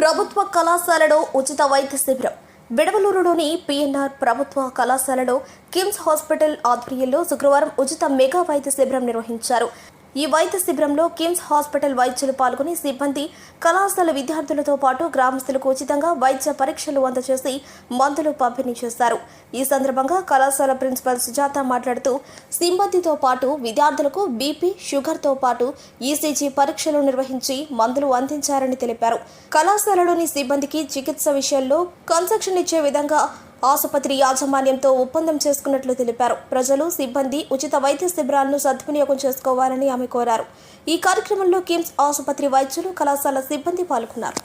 ప్రభుత్వ కళాశాలలో ఉచిత వైద్య శిబిరం. విడవలూరులోని పిఎన్ఆర్ ప్రభుత్వ కళాశాలలో కిమ్స్ హాస్పిటల్ ఆధ్వర్యంలో శుక్రవారం ఉచిత మెగా వైద్య శిబిరం నిర్వహించారు. ఈ వైద్య శిబిరంలో కిమ్స్ హాస్పిటల్ వైద్యులు పాల్గొని సిబ్బంది, కళాశాల విద్యార్థులతో పాటు గ్రామస్తులకు ఉచితంగా వైద్య పరీక్షలు అందజేసి మందులు పంపిణీ చేశారు. ఈ సందర్భంగా కళాశాల ప్రిన్సిపల్ సుజాత మాట్లాడుతూ, సిబ్బందితో పాటు విద్యార్థులకు బీపీ, షుగర్తో పాటు ఈసీజీ పరీక్షలు నిర్వహించి మందులు అందించారని తెలిపారు. కళాశాలలోని సిబ్బందికి చికిత్స విషయంలో కన్సెషన్ ఇచ్చే విధంగా ఆసుపత్రి యాజమాన్యంతో ఒప్పందం చేసుకున్నట్లు తెలిపారు. ప్రజలు, సిబ్బంది ఉచిత వైద్య శిబిరాలను సద్వినియోగం చేసుకోవాలని ఆమె కోరారు. ఈ కార్యక్రమంలో కిమ్స్ ఆసుపత్రి వైద్యులు, కళాశాల సిబ్బంది పాల్గొన్నారు.